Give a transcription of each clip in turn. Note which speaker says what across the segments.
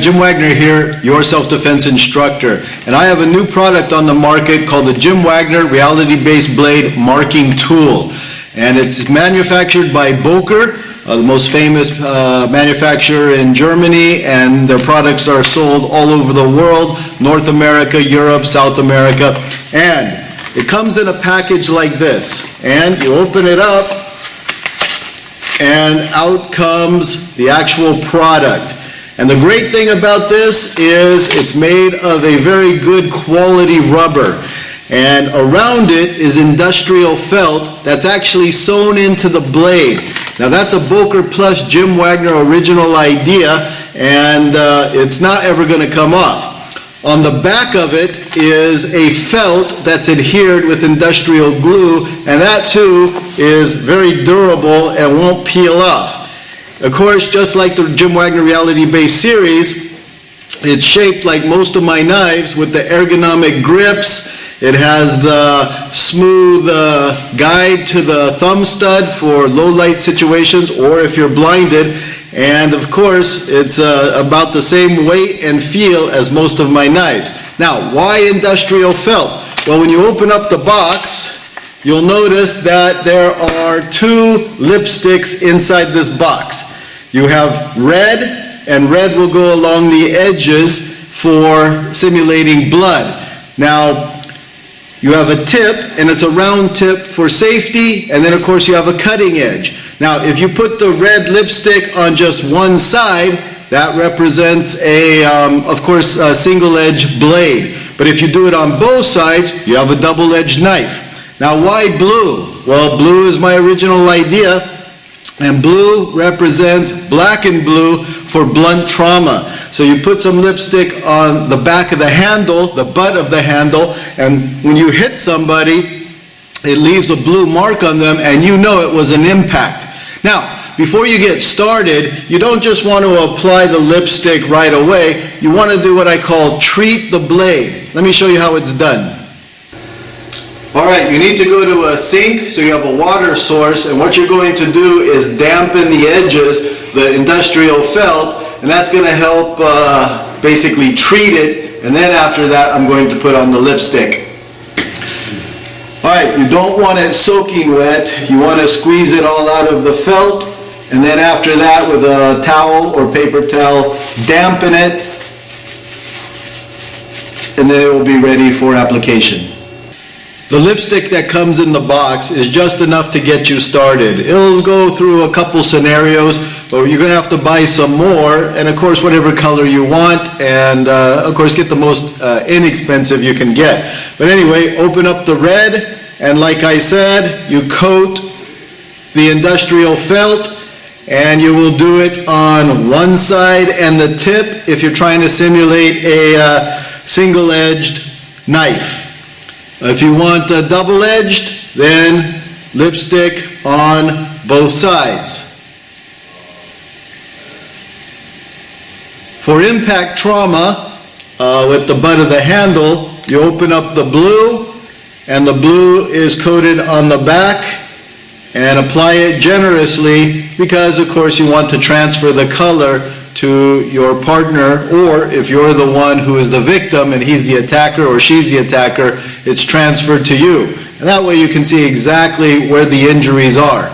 Speaker 1: Jim Wagner here, your self-defense instructor. And I have a new product on the market called the Jim Wagner reality-based blade marking tool. And it's manufactured by Böker, the most famous manufacturer in Germany, and their products are sold all over the world, North America, Europe, South America. And it comes in a package like this. And you open it up, and out comes the actual product. And the great thing about this is it's made of a very good quality rubber. And around it is industrial felt that's actually sewn into the blade. Now that's a Böker Plus Jim Wagner original idea, and it's not ever going to come off. On the back of it is a felt that's adhered with industrial glue, and that too is very durable and won't peel off. Of course, just like the Jim Wagner reality-based series, it's shaped like most of my knives with the ergonomic grips. It has the smooth guide to the thumb stud for low light situations or if you're blinded. And of course, it's about the same weight and feel as most of my knives. Now, why industrial felt? Well, when you open up the box, you'll notice that there are two lipsticks inside this box. You have red, and red will go along the edges for simulating blood. Now, you have a tip, and it's a round tip for safety, and then of course you have a cutting edge. Now, if you put the red lipstick on just one side, that represents of course, a single-edged blade. But if you do it on both sides, you have a double-edged knife. Now, why blue? Well, blue is my original idea, and blue represents black and blue for blunt trauma. So you put some lipstick on the back of the handle, the butt of the handle, and when you hit somebody, it leaves a blue mark on them, and you know it was an impact. Now, before you get started, you don't just want to apply the lipstick right away. You want to do what I call treat the blade. Let me show you how it's done. All right, you need to go to a sink, so you have a water source, and what you're going to do is dampen the edges, the industrial felt, and that's going to help basically treat it, and then after that I'm going to put on the lipstick. All right, you don't want it soaking wet. You want to squeeze it all out of the felt, and then after that with a towel or paper towel, dampen it, and then it will be ready for application. The lipstick that comes in the box is just enough to get you started. It'll go through a couple scenarios, but you're going to have to buy some more, and of course whatever color you want, and of course get the most inexpensive you can get. But anyway, open up the red, and like I said, you coat the industrial felt, and you will do it on one side and the tip if you're trying to simulate a single-edged knife. If you want a double-edged, then lipstick on both sides. For impact trauma, with the butt of the handle, you open up the blue, and the blue is coated on the back, and apply it generously because, of course, you want to transfer the color to your partner, or if you're the one who is the victim and he's the attacker or she's the attacker, it's transferred to you. And that way you can see exactly where the injuries are.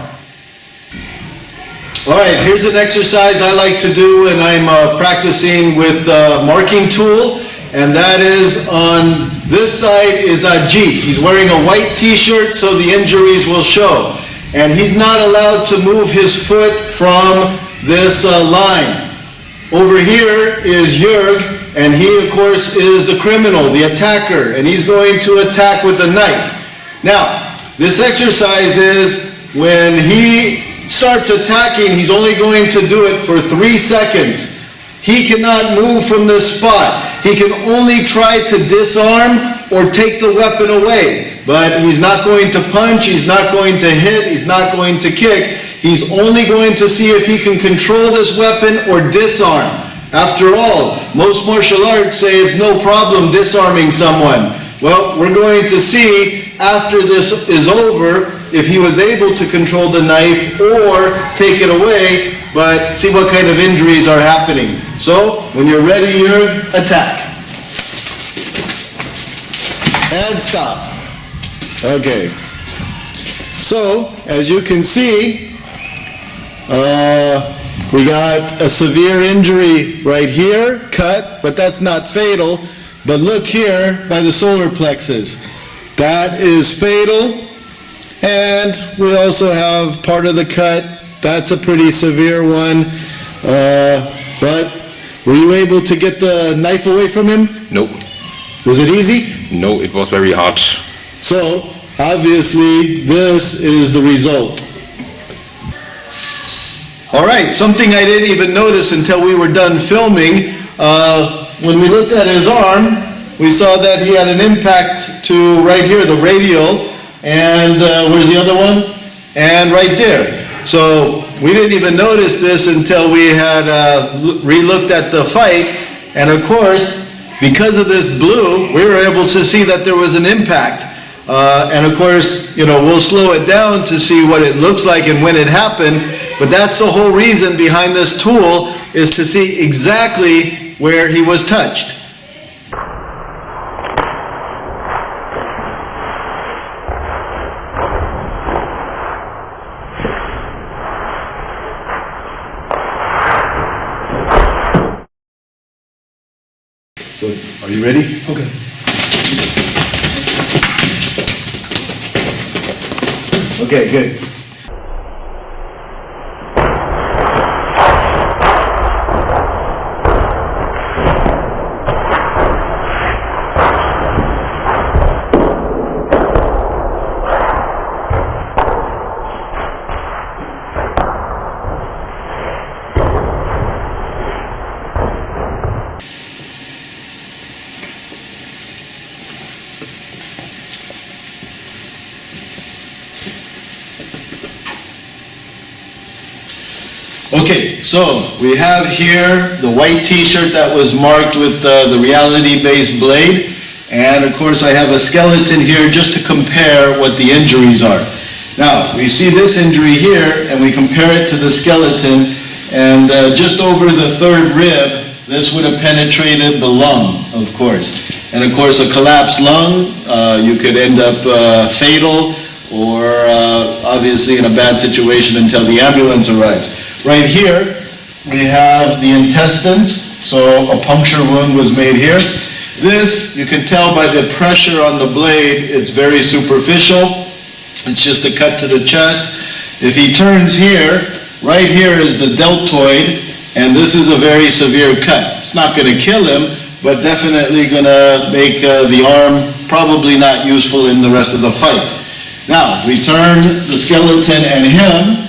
Speaker 1: All right, here's an exercise I like to do when I'm practicing with the marking tool, and that is on this side is Ajit. He's wearing a white t-shirt so the injuries will show. And he's not allowed to move his foot from this line. Over here is Jörg, and he of course is the criminal, the attacker, and he's going to attack with a knife. Now, this exercise is when he starts attacking, he's only going to do it for 3 seconds. He cannot move from this spot. He can only try to disarm or take the weapon away. But he's not going to punch, he's not going to hit, he's not going to kick. He's only going to see if he can control this weapon or disarm. After all, most martial arts say it's no problem disarming someone. Well, we're going to see after this is over if he was able to control the knife or take it away, but see what kind of injuries are happening. So, when you're ready, you're attack. And stop. Okay. So, as you can see, we got a severe injury right here, cut, but that's not fatal. But look here by the solar plexus. That is fatal. And we also have part of the cut. That's a pretty severe one. But were you able to get the knife away from him?
Speaker 2: No.
Speaker 1: Was it easy?
Speaker 2: No, it was very hard.
Speaker 1: So, obviously, this is the result. All right, something I didn't even notice until we were done filming. When we looked at his arm, we saw that he had an impact to right here, the radial, and where's the other one? And right there. So we didn't even notice this until we had re-looked at the fight, and of course, because of this blue, we were able to see that there was an impact. And of course, you know, we'll slow it down to see what it looks like and when it happened, but that's the whole reason behind this tool, is to see exactly where he was touched. So, are you ready?
Speaker 3: Okay.
Speaker 1: Okay, good. Okay, so we have here the white t-shirt that was marked with the reality-based blade, and of course I have a skeleton here just to compare what the injuries are. Now, we see this injury here, and we compare it to the skeleton, and just over the third rib, this would have penetrated the lung, of course. And of course, a collapsed lung, you could end up fatal, or obviously in a bad situation until the ambulance arrives. Right here, we have the intestines, so a puncture wound was made here. This, you can tell by the pressure on the blade, it's very superficial. It's just a cut to the chest. If he turns here, right here is the deltoid, and this is a very severe cut. It's not going to kill him, but definitely going to make the arm probably not useful in the rest of the fight. Now, we turn the skeleton and him,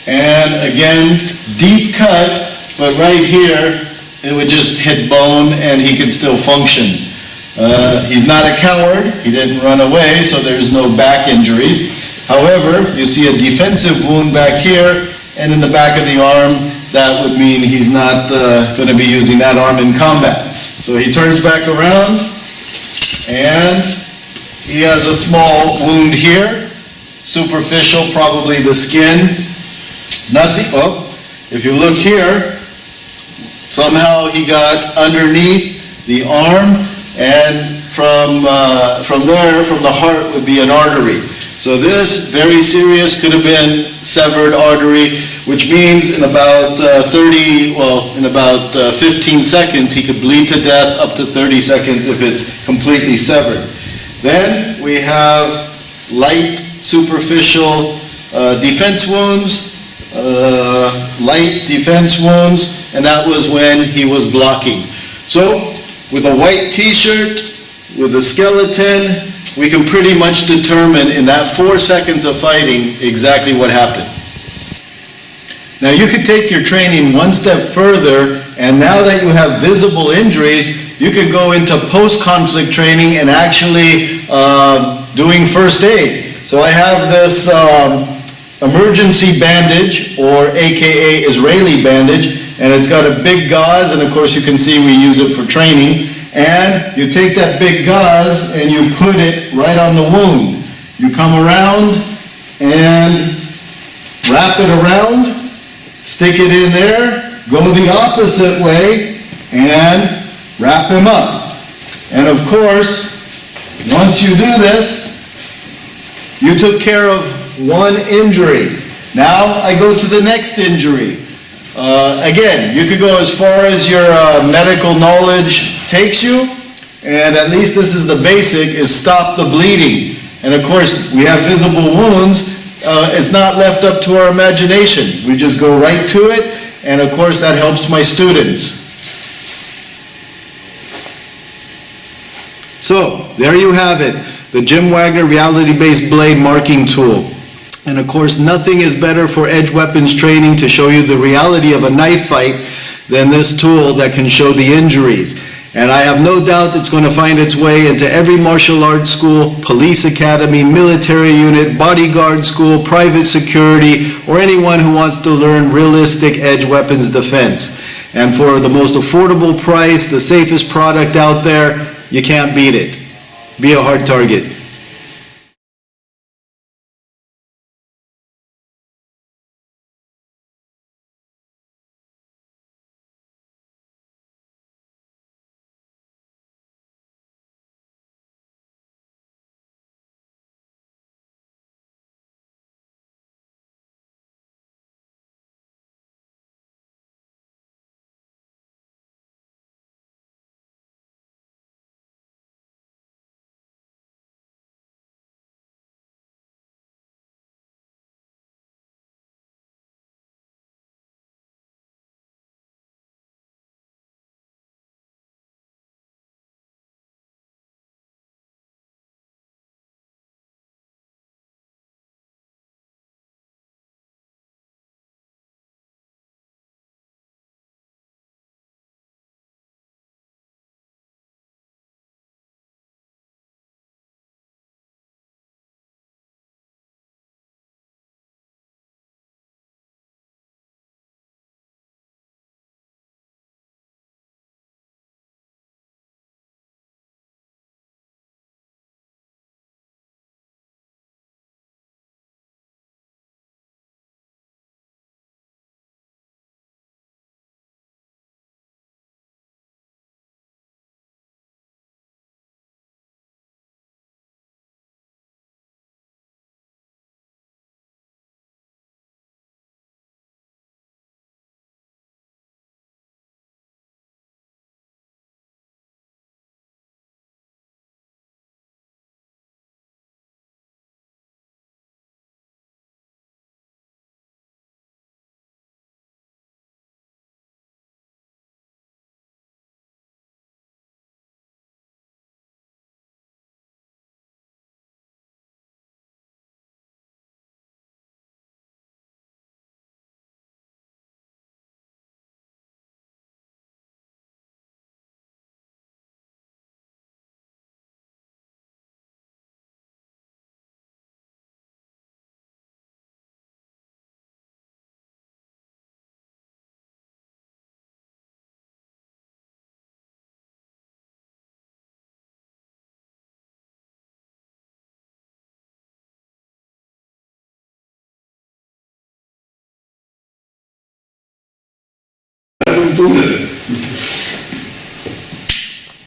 Speaker 1: and again, deep cut, but right here, it would just hit bone and he could still function. He's not a coward, he didn't run away, so there's no back injuries. However, you see a defensive wound back here, and in the back of the arm, that would mean he's not going to be using that arm in combat. So he turns back around, and he has a small wound here, superficial, probably the skin. Nothing, oh, if you look here, somehow he got underneath the arm, and from there, from the heart would be an artery. So this, very serious, could have been severed artery, which means in about 15 seconds, he could bleed to death, up to 30 seconds if it's completely severed. Then we have light superficial defense wounds, light defense wounds, and that was when he was blocking. So with a white t-shirt, with a skeleton, we can pretty much determine in that 4 seconds of fighting exactly what happened. Now you could take your training one step further, and now that you have visible injuries, you could go into post-conflict training and actually doing first aid. So I have this emergency bandage, or AKA Israeli bandage, and it's got a big gauze, and of course you can see we use it for training. And you take that big gauze and you put it right on the wound. You come around and wrap it around, stick it in there, go the opposite way and wrap him up. And of course, once you do this, you took care of one injury. Now I go to the next injury. Again, you could go as far as your medical knowledge takes you, and at least this is the basic, is stop the bleeding. And of course, we have visible wounds. It's not left up to our imagination. We just go right to it, and of course that helps my students. So, there you have it, the Jim Wagner reality-based blade marking tool. And of course, nothing is better for edge weapons training to show you the reality of a knife fight than this tool that can show the injuries. And I have no doubt it's going to find its way into every martial arts school, police academy, military unit, bodyguard school, private security, or anyone who wants to learn realistic edge weapons defense. And for the most affordable price, the safest product out there, you can't beat it. Be a hard target.